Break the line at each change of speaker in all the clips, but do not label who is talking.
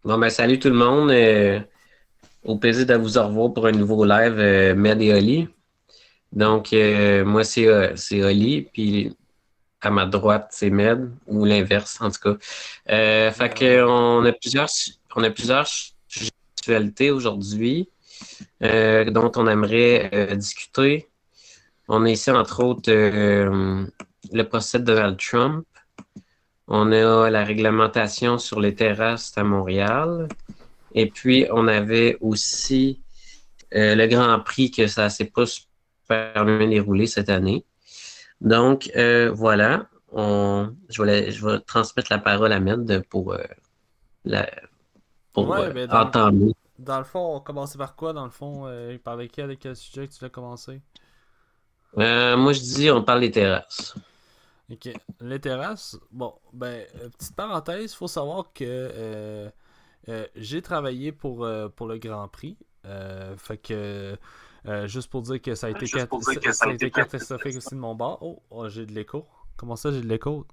Bon, ben, salut tout le monde. Au plaisir de vous revoir pour un nouveau live Med et Oli. Donc, moi, c'est Oli, puis à ma droite, c'est Med, ou l'inverse, en tout cas. Fait que
Ouais.
on a plusieurs sujets d'actualité aujourd'hui dont on aimerait discuter. On est ici, entre autres, le procès de Donald Trump. On a la réglementation sur les terrasses à Montréal. Et puis, on avait aussi le Grand Prix que ça s'est pas super bien déroulé cette année. Donc, voilà. Je vais transmettre la parole à Med la, pour
Ouais, ben
entamer.
dans le fond, on commençait par quoi dans le fond par lesquels et quel sujet que tu l'as commencé?
Moi, je dis, on parle des terrasses.
Ok. Les terrasses, bon, ben, petite parenthèse, faut savoir que j'ai travaillé pour le Grand Prix. Fait que, juste pour dire que ça a été catastrophique aussi de mon bord. Oh, j'ai de l'écho. Comment ça, j'ai de l'écho?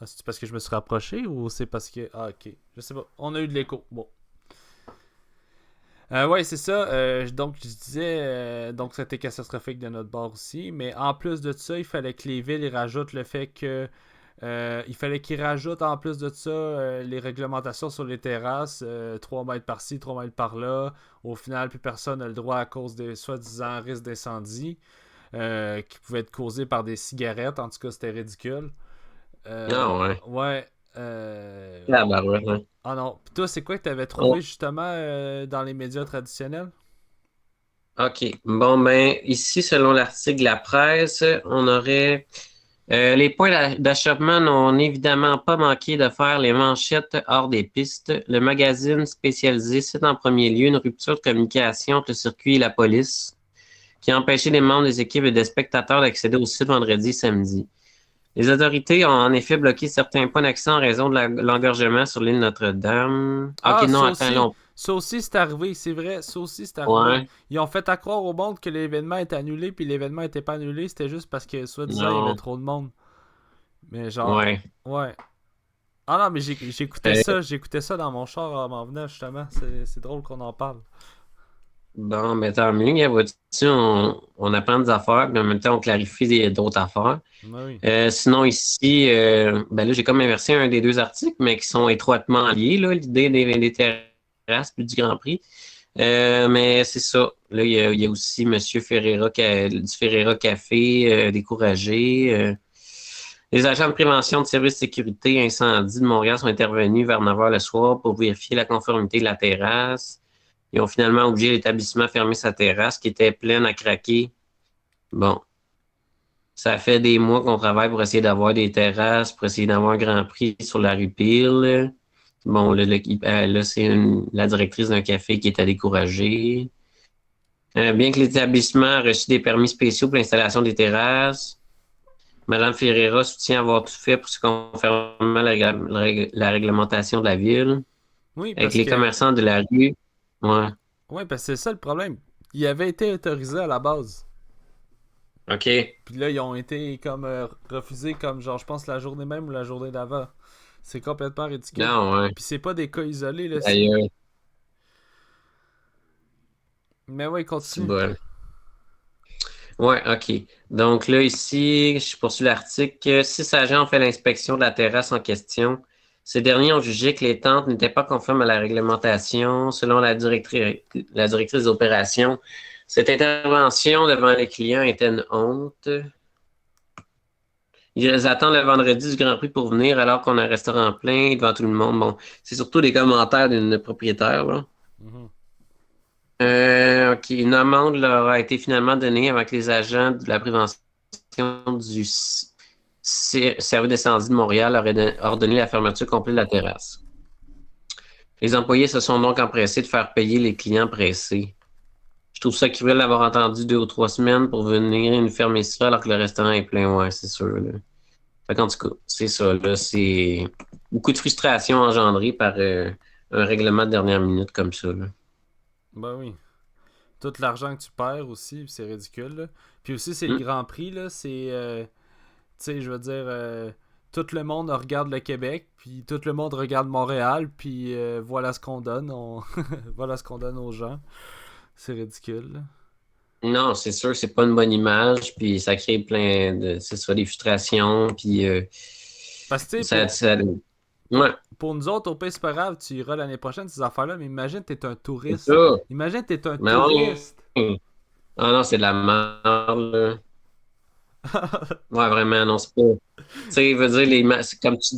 Ah, c'est parce que je me suis rapproché ou c'est parce que. Ah, ok. Je sais pas. On a eu de l'écho. Bon. Ouais, c'est ça. Donc, je disais, donc c'était catastrophique de notre bord aussi. Mais en plus de ça, il fallait que les villes ils rajoutent le fait que. Il fallait qu'ils rajoutent en plus de ça les réglementations sur les terrasses, 3 mètres par-ci, 3 mètres par-là. Au final, plus personne n'a le droit à cause des soi-disant risques d'incendie qui pouvaient être causés par des cigarettes. En tout cas, c'était ridicule.
Ah ouais.
Ouais.
Ah, bah ouais. Ouais.
Ah non. Puis toi, c'est quoi que tu avais
Oh,
trouvé justement dans les médias traditionnels?
OK. Bon, ben, ici, selon l'article de la presse, on aurait les points d'achoppement n'ont évidemment pas manqué de faire les manchettes hors des pistes. Le magazine spécialisé cite en premier lieu une rupture de communication entre le circuit et la police qui a empêché les membres des équipes et des spectateurs d'accéder au site vendredi et samedi. Les autorités ont en effet bloqué certains points d'accès en raison de l'engorgement sur l'île Notre-Dame. OK,
Ah,
non, attends, là,
ça aussi c'est arrivé, c'est vrai, ça aussi c'est arrivé.
ouais,
Ils ont fait à croire au monde que l'événement était annulé, puis l'événement était pas annulé, c'était juste parce que, soi-disant, il y avait
non,
trop de monde. Mais genre,
ouais.
ouais. Ah non, mais
Euh,
j'écoutais ça dans mon char en m'en venant, justement. C'est drôle qu'on en parle.
bon, mais tant mieux, gars, vois-tu, on apprend des affaires, mais en même temps, on clarifie d'autres affaires.
Ben oui.
Sinon, ici, ben là, j'ai comme inversé un des deux articles, mais qui sont étroitement liés, là, l'idée des terrasses puis du Grand Prix. Mais c'est ça. Là, il y a aussi Monsieur Ferreira, du Ferreira Café, découragé. Les agents de prévention de services de sécurité incendie de Montréal sont intervenus vers 9 heures le soir pour vérifier la conformité de la terrasse. Ils ont finalement obligé l'établissement à fermer sa terrasse qui était pleine à craquer. Bon, ça fait des mois qu'on travaille pour essayer d'avoir des terrasses, pour essayer d'avoir un grand prix sur la rue Peel. Bon, là, c'est la directrice d'un café qui est à décourager. Bien que l'établissement a reçu des permis spéciaux pour l'installation des terrasses, Mme Ferreira soutient avoir tout fait pour se conformer à la réglementation de la ville.
Oui,
Avec
parce
les
que.
commerçants de la rue, ouais,
Ouais, parce que c'est ça le problème. Il avait été autorisé à la base.
OK.
Puis là, ils ont été comme refusés, comme genre, je pense, la journée même ou la journée d'avant. C'est complètement ridicule.
Non, ouais.
Puis c'est pas des cas isolés, là.
D'ailleurs,
Mais ouais,
c'est
continue.
bon. Ouais, OK. Donc là, ici, je poursuis l'article. 6 agents ont fait l'inspection de la terrasse en question. Ces derniers ont jugé que les tentes n'étaient pas conformes à la réglementation. Selon la directrice des opérations, cette intervention devant les clients était une honte. Ils attendent le vendredi du Grand Prix pour venir alors qu'on a un restaurant plein devant tout le monde. Bon, c'est surtout des commentaires d'une propriétaire, là.
Mhm.
OK. Une amende leur a été finalement donnée avec les agents de la prévention du service d'incendie de Montréal auraient ordonné la fermeture complète de la terrasse. Les employés se sont donc empressés de faire payer les clients pressés. Je trouve ça cruel d'avoir entendu 2 ou 3 semaines pour venir nous fermer ça alors que le restaurant est plein. Ouais, c'est sûr, là. Fait qu'en tout cas, c'est ça, là. C'est beaucoup de frustration engendrée par un règlement de dernière minute comme ça, là.
Ben oui. Tout l'argent que tu perds aussi, c'est ridicule, là. Puis aussi, c'est le
Hum,
Grand Prix, là. Tu sais, je veux dire, tout le monde regarde le Québec, puis tout le monde regarde Montréal, puis voilà ce qu'on donne. Voilà ce qu'on donne aux gens. C'est ridicule. Là.
Non, c'est sûr, c'est pas une bonne image, puis ça crée plein de, c'est ça, des frustrations, puis
Parce que, tu sais,
ça, ça, ouais,
pour nous autres, au pays, c'est pas grave, tu iras l'année prochaine, ces affaires-là, mais imagine, t'es un
c'est
touriste.
ça.
Imagine, t'es un
Mais
touriste.
ah non, c'est de la merde, là. Ouais, vraiment, non, c'est pas. Tu sais, veut dire, comme tu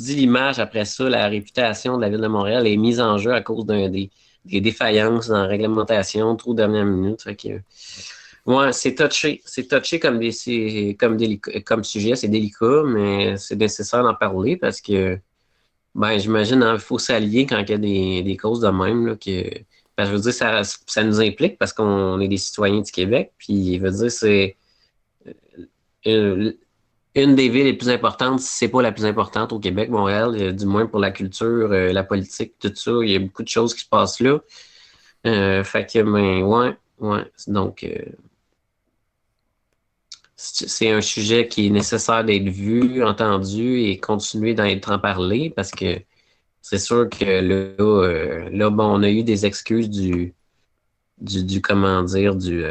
dis, l'image après ça, la réputation de la ville de Montréal est mise en jeu à cause des défaillances dans la réglementation, trop de dernière minute. Fait que, ouais, c'est touché. C'est touché comme sujet, c'est délicat, mais c'est nécessaire d'en parler parce que, ben, j'imagine, il faut s'allier quand il y a des causes de même, là, parce que je veux dire, ça nous implique parce qu'on est des citoyens du Québec, puis, je veux dire, c'est euh, une des villes les plus importantes, si c'est pas la plus importante au Québec, Montréal, du moins pour la culture, la politique, tout ça. Il y a beaucoup de choses qui se passent là. Fait que, ben, ouais, ouais. Donc, c'est un sujet qui est nécessaire d'être vu, entendu et continuer d'être en parler parce que c'est sûr que là, bon, on a eu des excuses comment dire, du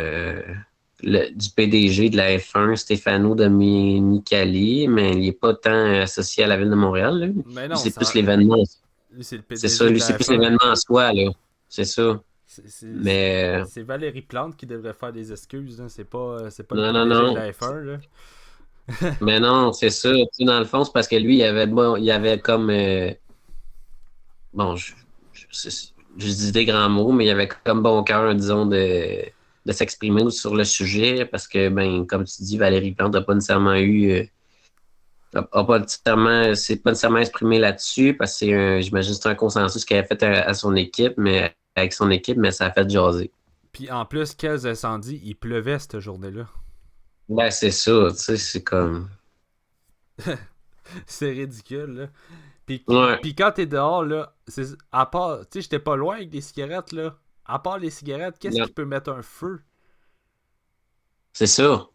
PDG de la F1, Stefano Domenicali, mais il n'est pas tant associé à la ville de Montréal, là.
Mais
Lui,
non,
c'est plus
ça...
l'événement.
lui, c'est le
C'est ça,
PDG de
lui, c'est
la
plus
F1.
l'événement en soi, là. C'est ça.
C'est c'est-
Mais
c'est Valérie Plante qui devrait faire des excuses. Là. C'est pas le
non, non,
PDG de
non.
la F1. Là.
Mais non, c'est ça. Tu sais, dans le fond, c'est parce que lui, il avait comme bon, je dis des grands mots, mais il avait comme bon cœur, disons, de s'exprimer sur le sujet parce que, ben, comme tu dis, Valérie Plante n'a pas nécessairement c'est pas nécessairement exprimé là-dessus parce que j'imagine que c'est un consensus qu'elle a fait à son équipe, mais avec son équipe, mais ça a fait jaser.
Puis en plus, quels incendies, il pleuvait cette journée-là.
Ben, c'est ça, tu sais, c'est comme.
C'est ridicule, là. Puis,
Ouais,
puis quand t'es dehors, là, à part, tu sais, j'étais pas loin avec des cigarettes, là. À part les cigarettes, qu'est-ce
non,
qui peut mettre un feu?
c'est ça.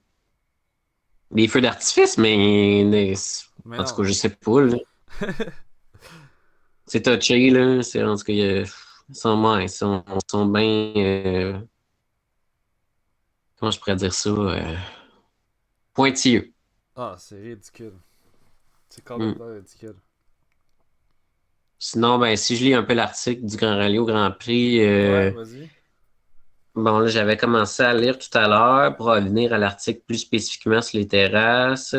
Des feux d'artifice,
Mais
en tout cas,
non.
je sais pas, là. C'est touché, là. En tout cas, ouais, ils sont bien. Comment je pourrais dire ça? Pointilleux.
Ah, c'est ridicule. C'est
Hmm.
complètement ridicule.
Sinon, ben, si je lis un peu l'article du Grand Rallye au Grand Prix,
Ouais, vas-y.
bon, là, j'avais commencé à lire tout à l'heure pour revenir à l'article plus spécifiquement sur les terrasses.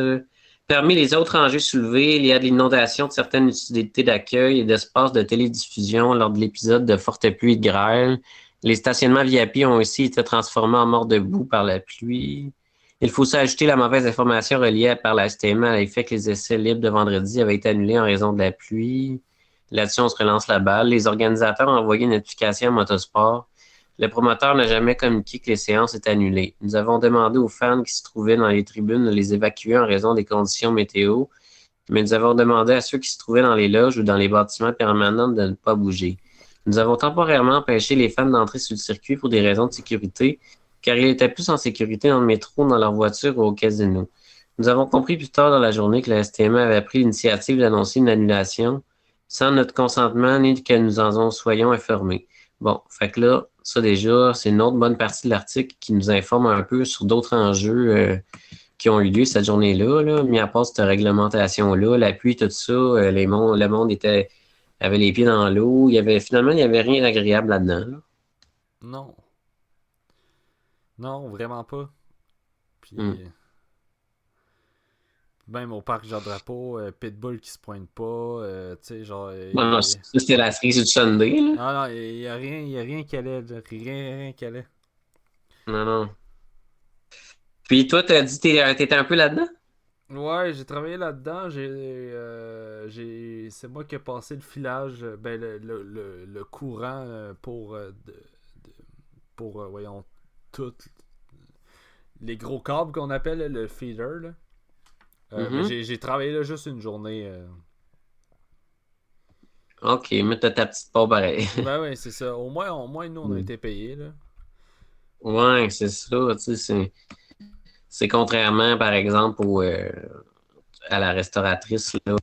Parmi les autres enjeux soulevés, il y a de l'inondation de certaines utilités d'accueil et d'espaces de télédiffusion lors de l'épisode de forte pluie et de grêle. Les stationnements VIP ont aussi été transformés en morts de boue par la pluie. Il faut s'ajouter la mauvaise information reliée par la STM à l'effet que les essais libres de vendredi avaient été annulés en raison de la pluie. Là-dessus, on se relance la balle. Les organisateurs ont envoyé une notification à Motosport. Le promoteur n'a jamais communiqué que les séances étaient annulées. Nous avons demandé aux fans qui se trouvaient dans les tribunes de les évacuer en raison des conditions météo, mais nous avons demandé à ceux qui se trouvaient dans les loges ou dans les bâtiments permanents de ne pas bouger. Nous avons temporairement empêché les fans d'entrer sur le circuit pour des raisons de sécurité, car ils étaient plus en sécurité dans le métro, dans leur voiture ou au casino. Nous avons compris plus tard dans la journée que la STMA avait pris l'initiative d'annoncer une annulation sans notre consentement ni que nous en soyons informés. Bon, fait que là, ça déjà, c'est une autre bonne partie de l'article qui nous informe un peu sur d'autres enjeux qui ont eu lieu cette journée-là, là, mis à part cette réglementation-là, la pluie, tout ça, le monde avait les pieds dans l'eau. Finalement, il n'y avait rien d'agréable là-dedans. Là.
Non. Non, vraiment pas.
Hmm.
Puis, même au parc Jean-Drapeau, Pitbull qui se pointe pas, tu sais, genre...
Bon, non, ça, c'était la cerise du Sunday. Là.
Ah non, il y a rien qui allait, là. Rien qui allait.
Non, non. Puis toi, t'as dit que t'étais un peu là-dedans?
Ouais, j'ai travaillé là-dedans. C'est moi qui ai passé le filage, ben le courant pour voyons, toutes les gros câbles qu'on appelle là, le feeder. Là. Mais
Mhm.
j'ai travaillé là juste une journée.
OK, mais t'as ta petite part pareil.
Ben ouais, c'est ça. Au moins, nous, on a
Hmm.
été payés. Là.
Ouais, c'est ça. Tu sais, c'est contrairement, par exemple, à la restauratrice là,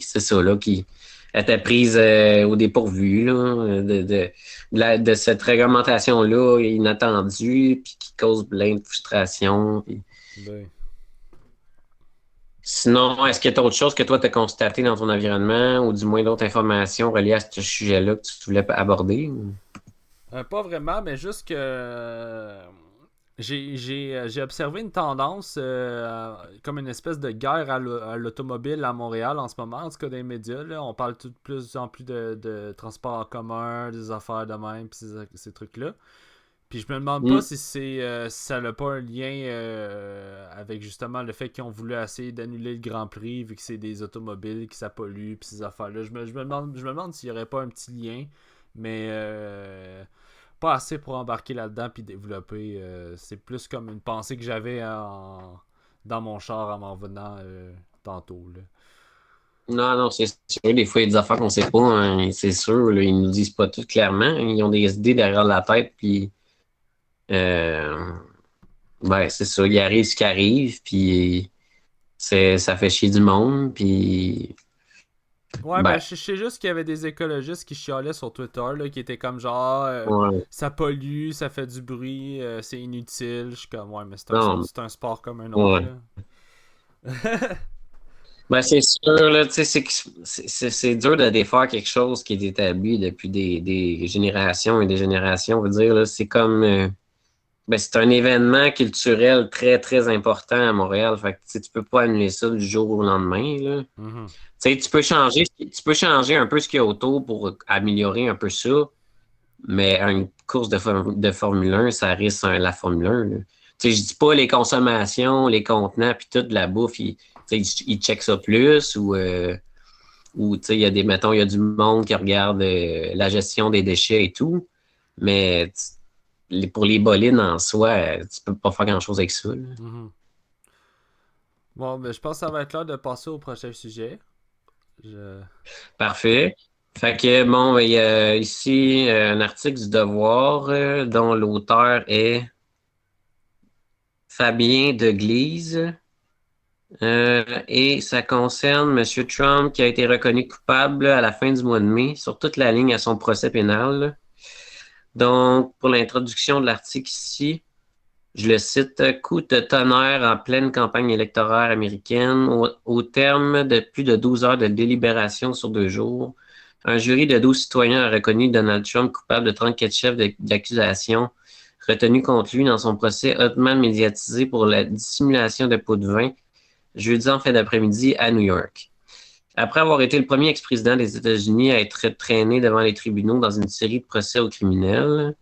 c'est ça, là, qui était prise au dépourvu là, de cette réglementation-là inattendue, puis qui cause plein de frustration. Puis...
Ben.
Sinon, est-ce qu'il y a autre chose que toi, tu as constaté dans ton environnement ou du moins d'autres informations reliées à ce sujet-là que tu voulais aborder?
Pas vraiment, mais juste que j'ai observé une tendance comme une espèce de guerre à l'automobile à Montréal en ce moment, en tout cas dans les médias. Là, on parle de plus en plus de transport en commun, des affaires de même, pis ces trucs-là. Puis je me demande pas
Hmm.
si ça n'a pas un lien avec justement le fait qu'ils ont voulu essayer d'annuler le Grand Prix vu que c'est des automobiles, que ça pollue, puis ces affaires-là. Je me demande s'il n'y aurait pas un petit lien, mais pas assez pour embarquer là-dedans puis développer. C'est plus comme une pensée que j'avais dans mon char en m'en venant tantôt. Là.
Non, non, c'est sûr. Des fois, il y a des affaires qu'on sait pas, hein, c'est sûr. Là, ils nous disent pas tout clairement. Ils ont des idées derrière la tête, puis euh, ben, c'est ça. Il arrive ce qui arrive, puis ça fait chier du monde, puis
Ouais, ben
ben,
je sais juste qu'il y avait des écologistes qui chialaient sur Twitter, là, qui étaient comme genre
ouais,
ça pollue, ça fait du bruit, c'est inutile. Je suis comme ouais, mais
non,
c'est un sport comme un autre,
ouais.
là.
Ben, c'est sûr, là, tu sais, c'est dur de défaire quelque chose qui est établi depuis des générations et des générations. On veut dire, là, c'est comme, ben, c'est un événement culturel très, très important à Montréal. Fait que, tu sais, tu peux pas annuler ça du jour au lendemain, là. Tu
Mhm.
sais, tu peux changer un peu ce qu'il y a autour pour améliorer un peu ça, mais une course de Formule 1, ça risque la Formule 1, là. Tu sais, je dis pas les consommations, les contenants, puis toute la bouffe, tu sais, ils checkent ça plus ou tu sais, il y a mettons, il y a du monde qui regarde la gestion des déchets et tout, mais pour les bolines en soi, tu peux pas faire grand-chose avec ça, là.
Mhm. Bon, ben je pense que ça va être l'heure de passer au prochain sujet. Je...
Parfait. Fait que, bon, il y a ici un article du Devoir dont l'auteur est Fabien Deglise. Et ça concerne M. Trump qui a été reconnu coupable à la fin du mois de mai sur toute la ligne à son procès pénal. Donc, pour l'introduction de l'article ici, je le cite, coup de tonnerre en pleine campagne électorale américaine, au terme de plus de 12 heures de délibération sur 2 jours. Un jury de 12 citoyens a reconnu Donald Trump coupable de 34 chefs d'accusation retenus contre lui dans son procès hautement médiatisé pour la dissimulation de pots de vin jeudi en fin d'après-midi à New York. Après avoir été le premier ex-président des États-Unis à être traîné devant les tribunaux dans une série de procès aux criminels,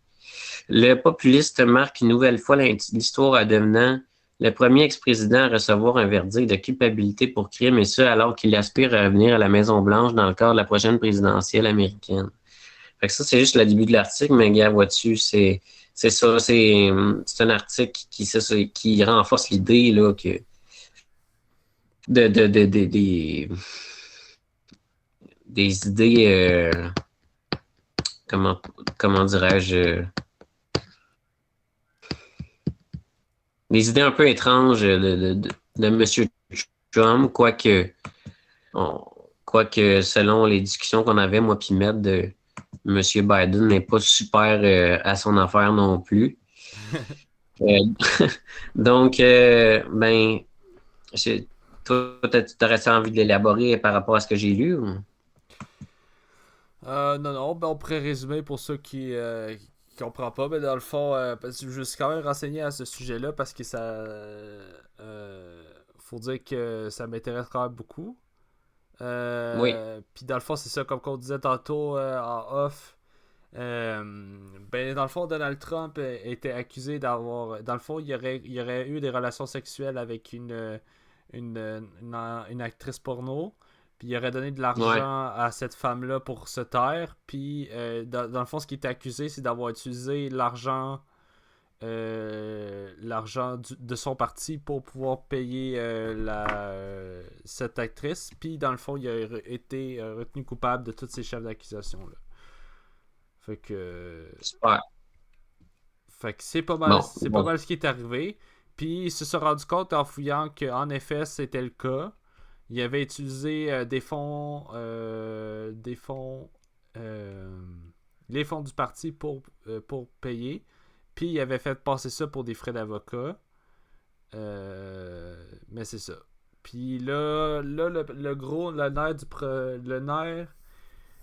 le populiste marque une nouvelle fois l'histoire en devenant le premier ex-président à recevoir un verdict de culpabilité pour crime, et ce, alors qu'il aspire à revenir à la Maison-Blanche dans le cadre de la prochaine présidentielle américaine. Fait que ça, c'est juste le début de l'article, mais gars, vois-tu, c'est ça, c'est un article qui renforce l'idée là, que des idées, comment, comment dirais-je, des idées un peu étranges de M. Trump, on- quoique selon les discussions qu'on avait, moi puis Matt, de M. Biden n'est pas super à son affaire non plus. Euh, donc, ben, je- toi, t'aurais envie de l'élaborer par rapport à ce que j'ai lu? Ou?
Non, non, ben on pourrait résumer pour ceux qui comprennent pas, mais dans le fond, parce que je me suis quand même renseigné à ce sujet-là parce que ça. Faut dire que ça m'intéresse quand même beaucoup.
Oui,
Puis dans le fond, c'est ça, comme on disait tantôt en off. Ben, dans le fond, Donald Trump était accusé d'avoir. Dans le fond, il y aurait eu des relations sexuelles avec une actrice porno. Puis il aurait donné de
ouais,
l'argent à cette femme-là pour se taire. Puis dans le fond, ce qui était accusé, c'est d'avoir utilisé l'argent de son parti pour pouvoir payer cette actrice. Puis dans le fond, il a été retenu coupable de tous ces chefs d'accusation-là. Fait que.
super.
Fait que c'est pas mal,
Bon,
c'est pas
bon,
mal ce qui est arrivé. Puis il se sont rendu compte en fouillant qu'en effet, c'était le cas. Il avait utilisé des fonds, euh, les fonds du parti pour payer. Puis il avait fait passer ça pour des frais d'avocat. Mais c'est ça. Puis là le gros, le nerf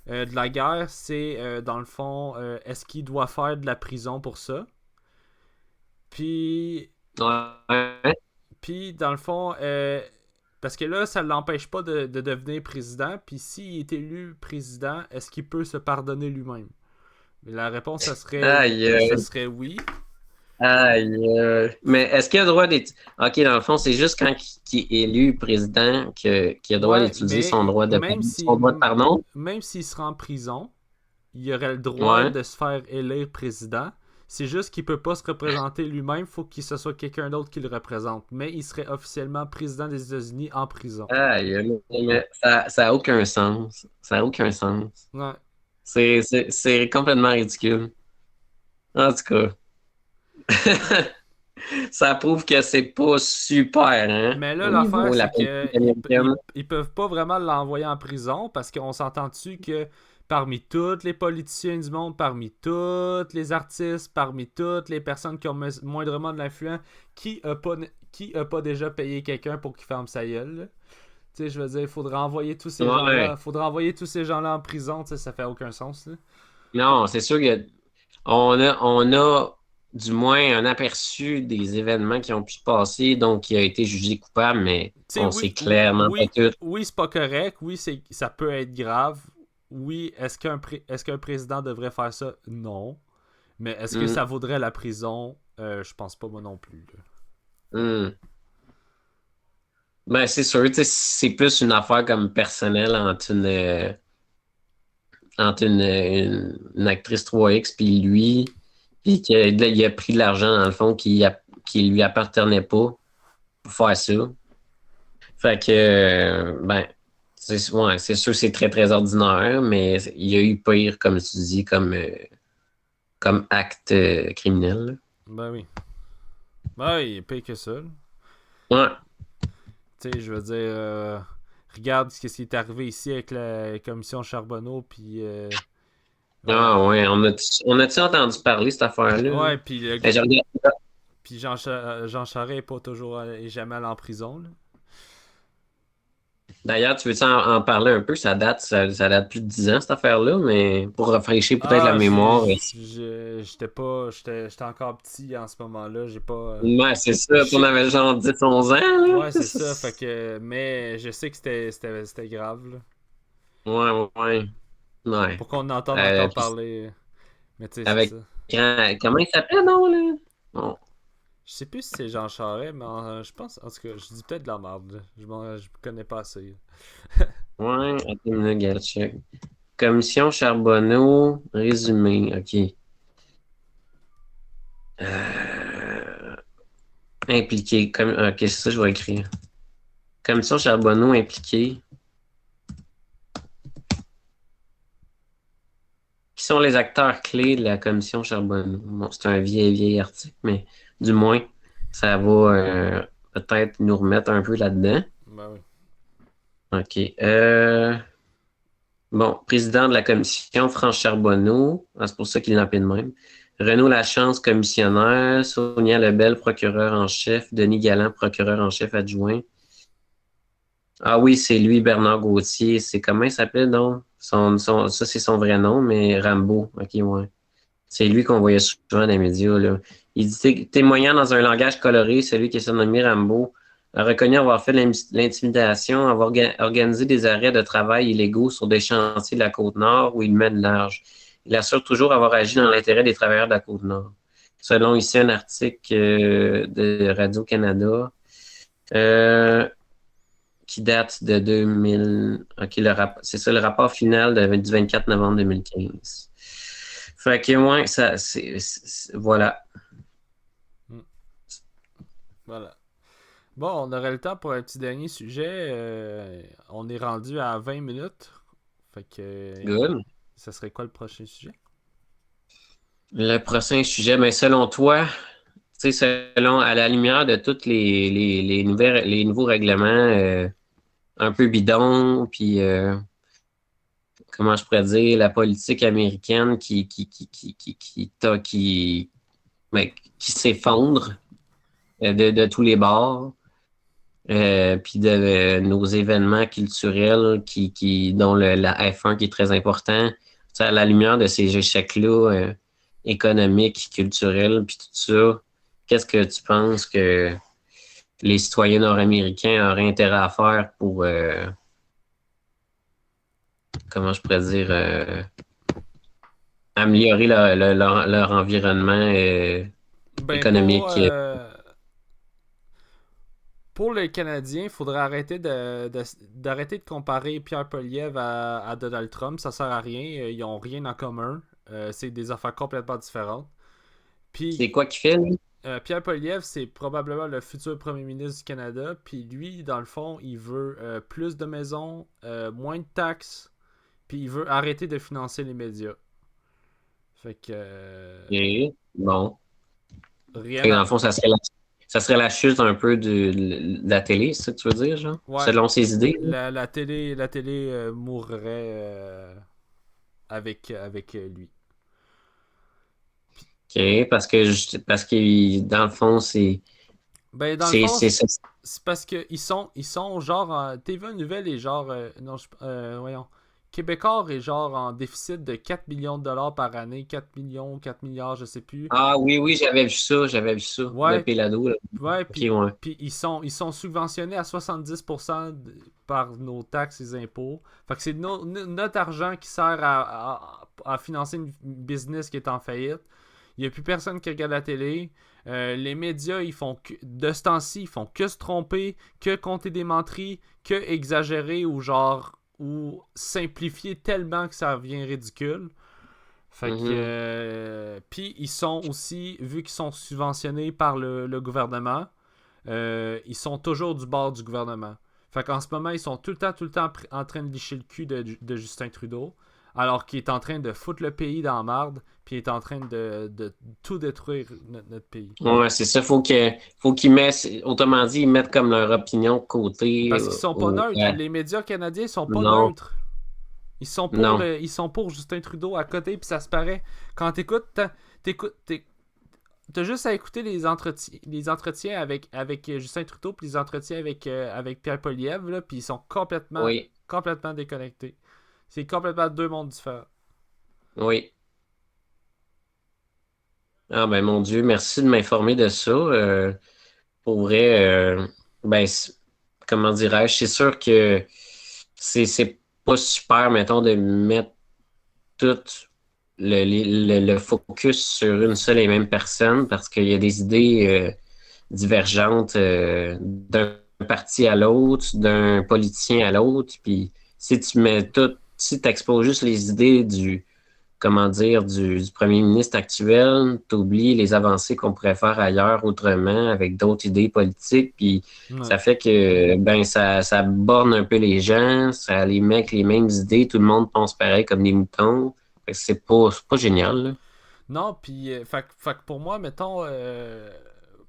de la guerre, c'est dans le fond, est-ce qu'il doit faire de la prison pour ça? Puis,
Ouais.
puis dans le fond, parce que là, ça ne l'empêche pas de devenir président. Puis s'il est élu président, est-ce qu'il peut se pardonner lui-même? Mais la réponse,
Aïe,
ça serait oui.
aïe. Mais est-ce qu'il a le droit d'être. Ok, dans le fond, c'est juste quand il est élu président qu'il a le droit
Ouais,
d'utiliser
mais
son droit de pardon?
même s'il sera en prison, il aurait le droit
Ouais.
de se faire élire président. C'est juste qu'il peut pas se représenter lui-même, faut qu'il ce soit quelqu'un d'autre qui le représente. Mais il serait officiellement président des États-Unis en prison.
Aïe, mais ça a aucun sens. Ça a aucun sens.
Ouais.
C'est complètement ridicule. En tout cas, ça prouve que c'est pas super, hein,
Mais là,
au niveau
l'affaire,
de la
c'est
politique
que
américaine.
ils peuvent pas vraiment l'envoyer en prison parce qu'on s'entend-tu que parmi tous les politiciens du monde, parmi tous les artistes, parmi toutes les personnes qui ont moindrement de l'influence, qui a pas déjà payé quelqu'un pour qu'il ferme sa gueule, là? Tu sais, je veux dire, il faudrait envoyer tous ces
Ouais.
gens-là. Faudrait envoyer tous ces gens-là en prison, tu sais, ça fait aucun sens, là.
Non, c'est sûr on a du moins un aperçu des événements qui ont pu se passer, donc il a été jugé coupable, mais
Tu sais,
on sait clairement pas tout.
oui, c'est pas correct. Oui, ça peut être grave. Oui, est-ce qu'un président devrait faire ça? Non. Mais est-ce que
Hum,
ça vaudrait la prison? Je pense pas moi non plus, là.
hum. Ben, c'est sûr, tu sais, c'est plus une affaire comme personnelle entre une actrice 3X puis lui, puis qu'il a pris de l'argent, dans le fond, qui lui appartenait pas pour faire ça. Fait que, ben, ouais, c'est sûr, c'est très, très ordinaire, mais il y a eu pire, comme tu dis, comme acte criminel.
Ben oui. Ben oui, il est pire que ça, là.
Ouais.
Tu sais, je veux dire, regarde ce qui est arrivé ici avec la commission Charbonneau, puis
Ah
ouais,
ouais, on a-tu entendu parler de cette affaire-là?
ouais, puis
Ben, j'ai regardé-
Jean Charest est pas toujours est jamais allé en prison, là.
D'ailleurs, tu veux-tu en parler un peu? Ça date plus de 10 ans, cette affaire-là, mais pour rafraîchir peut-être la
Ah,
mémoire.
j'étais encore petit en ce moment-là, j'ai pas.
Ouais, c'est ça, on
j'ai-
avait genre 10 11 ans, là.
Ouais, c'est ça, fait que. Mais je sais que c'était grave, là.
Ouais, ouais, ouais.
Pour qu'on entende
Euh,
encore
puis
parler. Mais tu sais, c'est
avec,
ça.
comment il s'appelle, non, là? Bon,
Je sais plus si c'est Jean Charest, mais je pense. En tout cas, je dis peut-être de la merde, là. Je connais pas assez.
ouais, attends une minute, regarde, check. Commission Charbonneau, résumé, OK. Euh, impliqué, OK, c'est ça que je vais écrire. Commission Charbonneau impliquée. Qui sont les acteurs clés de la commission Charbonneau? Bon, c'est un vieil article, mais du moins, ça va peut-être nous remettre un peu là-dedans.
Ben oui.
OK. Bon, président de la commission, France Charbonneau. Ah, c'est pour ça qu'il est appelé de même. Renaud Lachance, commissionnaire. Sonia Lebel, procureur en chef. Denis Galland, procureur en chef adjoint. Ah oui, c'est lui, Bernard Gauthier. C'est comment il s'appelle, donc? Ça, c'est son vrai nom, mais Rambo. OK, ouais. C'est lui qu'on voyait souvent dans les médias, là. Il dit témoignant dans un langage coloré, celui qui est surnommé Rambo a reconnu avoir fait de l'intimidation, avoir organisé des arrêts de travail illégaux sur des chantiers de la Côte-Nord où il mène large. Il assure toujours avoir agi dans l'intérêt des travailleurs de la Côte-Nord. Selon ici un article de Radio-Canada euh, qui date de 2000. OK, c'est ça, le rapport final du 24 novembre 2015. Fait que, ouais, voilà.
Hmm. Voilà. Bon, on aurait le temps pour un petit dernier sujet. On est rendu à 20 minutes. Fait que.
Good.
Ça serait quoi le prochain sujet?
Le prochain sujet, mais selon toi, tu sais, selon, à la lumière de tous les nouveaux règlements un peu bidons, puis comment je pourrais dire, la politique américaine ben, qui s'effondre de tous les bords, puis de nos événements culturels dont la F1 qui est très important. Tu sais, à la lumière de ces échecs-là économiques, culturels, puis tout ça, qu'est-ce que tu penses que les citoyens nord-américains auraient intérêt à faire pour, comment je pourrais dire, améliorer leur environnement
Ben
économique?
pour les Canadiens, il faudrait arrêter d'arrêter de comparer Pierre Poilievre à Donald Trump. Ça sert à rien. Ils ont rien en commun. C'est des affaires complètement différentes. Puis
C'est quoi qu'il fait, lui?
Pierre Poilievre, c'est probablement le futur premier ministre du Canada. Puis lui, dans le fond, il veut plus de maisons, moins de taxes. Puis il veut arrêter de financer les médias. Fait que
Ok. Bon. Fait
rien
que dans
à.
le fond, ça serait la chute un peu de la télé, c'est ça que tu veux dire, genre?
Ouais,
Selon ses idées, là?
la télé mourrait avec lui.
OK, parce que dans le fond,
Ben, dans le fond,
c'est ça.
c'est parce que ils sont genre. TVA Nouvelle est genre. Non, voyons. Québécois est genre en déficit de 4 millions de dollars par année. 4 millions, 4 milliards, je sais plus.
Ah oui, oui, j'avais vu ça, le
Ouais,
Pélado, là.
ouais,
OK, ouais.
puis ils sont subventionnés à 70% par nos taxes et impôts. Fait que c'est notre argent qui sert à financer une business qui est en faillite. Il n'y a plus personne qui regarde la télé. Les médias, de ce temps-ci, ils font que se tromper, que compter des menteries, que exagérer ou genre ou simplifier tellement que ça devient ridicule. Fait que
Mhm.
puis ils sont aussi, vu qu'ils sont subventionnés par le gouvernement, ils sont toujours du bord du gouvernement. Fait qu'en ce moment, ils sont tout le temps en train de licher le cul de Justin Trudeau, alors qu'il est en train de foutre le pays dans la marde, puis il est en train de tout détruire notre pays.
Ouais, c'est ça. Faut qu'ils mettent, autrement dit, ils mettent comme leur opinion de côté.
Parce qu'ils sont pas neutres. Les médias canadiens sont pas
Non,
neutres. Ils sont pour
non.
ils sont pour Justin Trudeau à côté, puis ça se paraît. Quand t'écoutes, t'écoutes, t'as juste à écouter les entretiens avec Justin Trudeau, puis les entretiens avec Pierre Poilievre, là, puis ils sont complètement,
Oui,
complètement déconnectés. C'est complètement deux mondes différents.
oui. Ah ben mon Dieu, merci de m'informer de ça. Pour vrai, ben, comment dirais-je, c'est sûr que c'est pas super, mettons, de mettre tout le focus sur une seule et même personne parce qu'il y a des idées divergentes d'un parti à l'autre, d'un politicien à l'autre. Puis si tu mets tout, si tu exposes juste les idées comment dire, du premier ministre actuel, t'oublies les avancées qu'on pourrait faire ailleurs autrement avec d'autres idées politiques, puis
Ouais.
ça fait que ben ça borne un peu les gens, ça les met avec les mêmes idées, tout le monde pense pareil comme des moutons. Fait que c'est pas génial, là.
Non, puis fait que pour moi, mettons,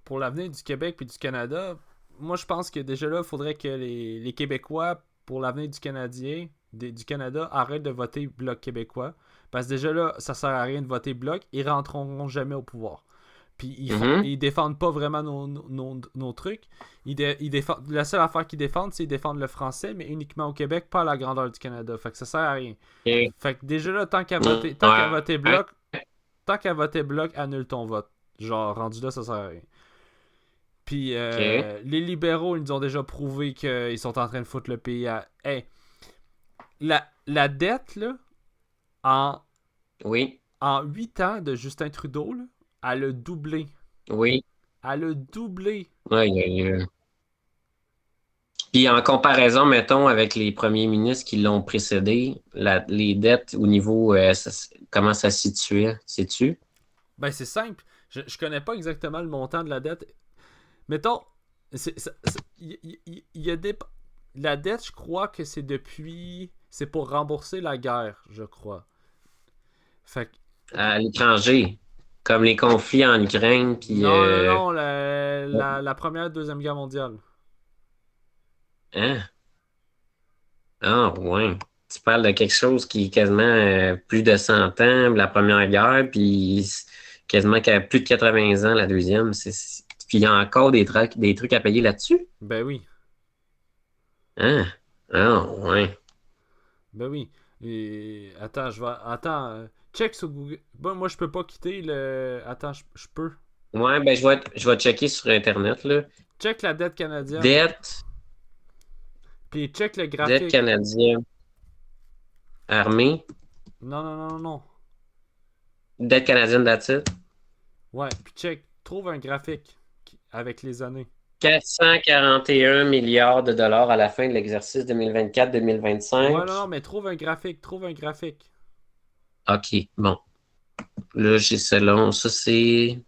pour l'avenir du Québec puis du Canada, moi je pense que déjà là, il faudrait que les Québécois, pour l'avenir du Canadien, du Canada, arrêtent de voter Bloc québécois. Parce que déjà là, ça sert à rien de voter Bloc, ils rentreront jamais au pouvoir. Puis
Mhm.
ils défendent pas vraiment nos trucs. La seule affaire qu'ils défendent, c'est défendre le français, mais uniquement au Québec, pas à la grandeur du Canada. Fait que ça sert à rien.
Ok.
Fait que déjà là,
Ouais.
tant qu'à voter bloc, annule ton vote. Genre, rendu là, ça sert à rien. Puis
OK.
les libéraux, ils nous ont déjà prouvé qu'ils sont en train de foutre le pays à. Hey, la dette, là, en,
Oui.
en 8 ans de Justin Trudeau, là, elle a doublé.
Oui.
Elle a doublé.
Ouais, Puis en comparaison, mettons, avec les premiers ministres qui l'ont précédé, les dettes au niveau, comment ça se situait, sais-tu?
Ben, c'est simple. Je connais pas exactement le montant de la dette. Mettons, il y a des. La dette, je crois que c'est depuis. C'est pour rembourser la guerre, je crois. Fait que.
À l'étranger, Comme les conflits en Ukraine, puis...
Non, non, non, la première, deuxième guerre mondiale.
Hein? Ah, ouais. Tu parles de quelque chose qui est quasiment plus de 100 ans, la Première Guerre, puis quasiment plus de 80 ans, la deuxième. Puis il y a encore des trucs à payer là-dessus?
Ben oui,
Hein? Ah, ouais.
ben oui. Et attends, attends, check sur Google. Bon, moi je peux pas quitter le. Attends, je peux.
Ouais, ben je vais checker sur Internet, là.
Check la dette canadienne.
Dette,
Puis check le
dette
graphique.
canadienne, armée,
Non, non, non, non, non.
dette canadienne d'attitude.
Ouais, puis check. Trouve un graphique avec les années.
441 milliards de dollars à la fin de l'exercice 2024-2025.
Ouais, non, non, mais trouve un graphique. Trouve un graphique.
OK, bon. Là, j'ai selon. Ça, c'est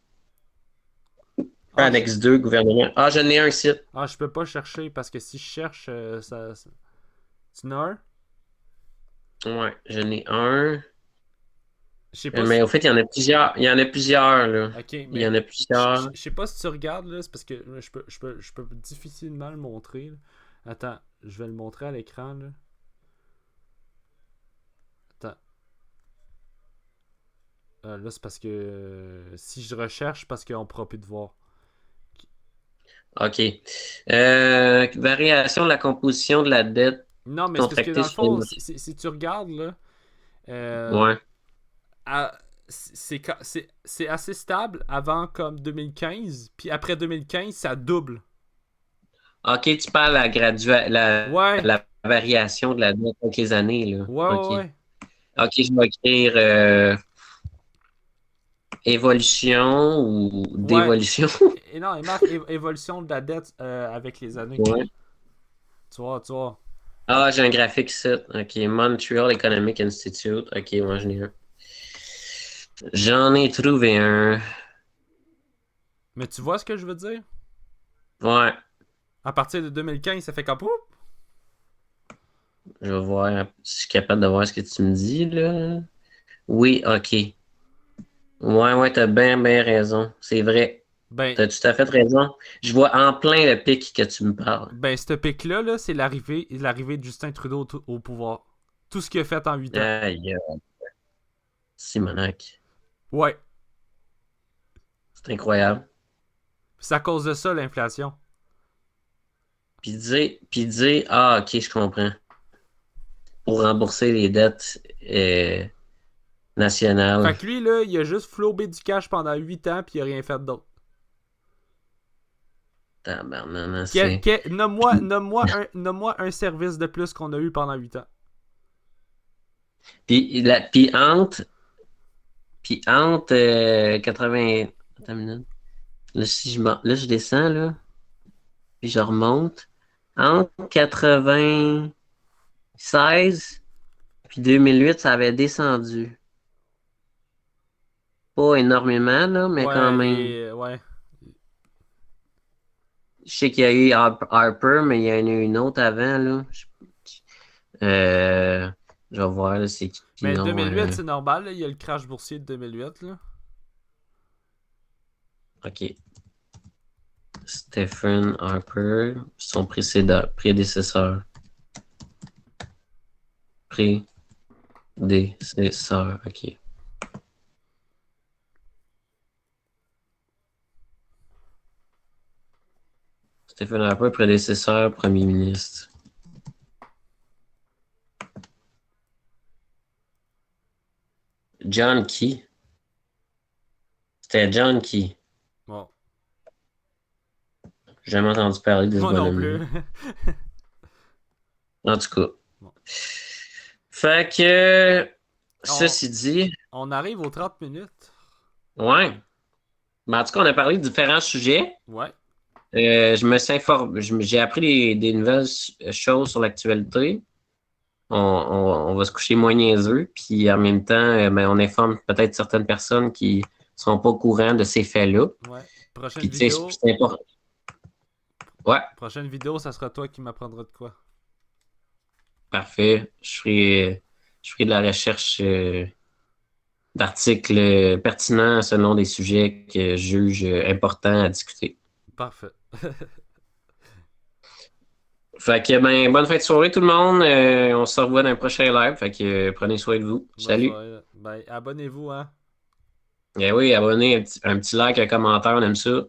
Ah,
Annexe 2, gouvernement. Ah, j'en ai un site.
je peux pas chercher parce que si je cherche, tu n'as un?
Ouais, j'en ai un.
Je sais pas
Mais
si.
au fait, il y en a plusieurs. Il y en a plusieurs, là.
Ok,
Il y en
mais
a
je
plusieurs.
sais pas si tu regardes là, c'est parce que je peux difficilement le montrer. Là. Attends, je vais le montrer à l'écran là. Attends. Là, c'est parce que si je recherche, parce qu'on pourra plus te voir.
OK. Variation de la composition de la dette
Non, mais c'est parce que
contractée
dans le
sur les
fond,
marchés.
si tu regardes là, euh,
Ouais.
c'est assez stable avant comme 2015, puis après 2015, ça double.
OK, tu parles
Ouais,
la variation de la dette avec les années, là.
ouais,
OK.
ouais, ouais.
OK, je vais écrire évolution ou
Ouais.
dévolution.
Et non, il marque évolution de la dette avec les années.
Ouais.
Tu vois, tu vois.
Ah, j'ai un graphique site. OK, Montreal Economic Institute. OK, moi, j'en ai un. J'en ai trouvé un.
Mais tu vois ce que je veux dire?
Ouais,
À partir de 2015, ça fait comme... Oup!
je vais voir si je suis capable de voir ce que tu me dis, là. Oui, OK. Ouais, ouais, t'as bien, bien raison. C'est vrai.
Ben,
T'as tout à fait raison. Je vois en plein le pic que tu me parles.
ce pic-là, là, c'est l'arrivée de Justin Trudeau au pouvoir. Tout ce qu'il a fait en 8 ans.
Aïe, Simonac.
Ouais.
C'est incroyable.
C'est à cause de ça, l'inflation.
Ah, OK, je comprends. Pour rembourser les dettes nationales.
Fait que lui, là, il a juste flobé du cash pendant 8 ans, puis il a rien fait d'autre.
Tabarnak, c'est...
Nomme-moi un service de plus qu'on a eu pendant 8 ans.
Puis, la, puis entre, puis entre 80... Attends une minute. Là, là, je descends, là, puis je remonte. Entre 96 puis 2008, ça avait descendu. Pas énormément, là, mais quand
Ouais,
même.
Ouais.
Je sais qu'il y a eu Harper, mais il y en a eu une autre avant, là. Euh, je vais voir, là, c'est qui,
Mais
non.
2008, c'est normal, là. Il y a le crash boursier de 2008, là.
OK. Stephen Harper, son prédécesseur. Prédécesseur, OK. Stephen Harper, prédécesseur, premier ministre. John Key. C'était John Key.
Bon.
J'ai jamais entendu parler de ce
Moi non plus.
bonhomme-là. En tout cas.
Bon.
Fait que,
On,
ceci dit,
on arrive aux 30 minutes.
ouais. Mais en tout cas, on a parlé de différents sujets.
Ouais.
Je me suis informé, j'ai appris des nouvelles choses sur l'actualité. On va se coucher moins niaiseux, puis en même temps, ben, on informe peut-être certaines personnes qui ne sont pas au courant de ces faits-là.
Ouais. Prochaine
Puis tu sais,
vidéo.
c'est important. Ouais,
Prochaine vidéo, ça sera toi qui m'apprendras de quoi.
parfait. Je ferai de la recherche d'articles pertinents selon des sujets que je juge importants à discuter.
Parfait.
Fait que, ben, bonne fin de soirée tout le monde. On se revoit dans un prochain live. Fait que, prenez soin de vous.
Bonne
Salut.
soirée. Ben, abonnez-vous, hein.
Eh oui, abonnez, un petit like, un commentaire, on aime ça.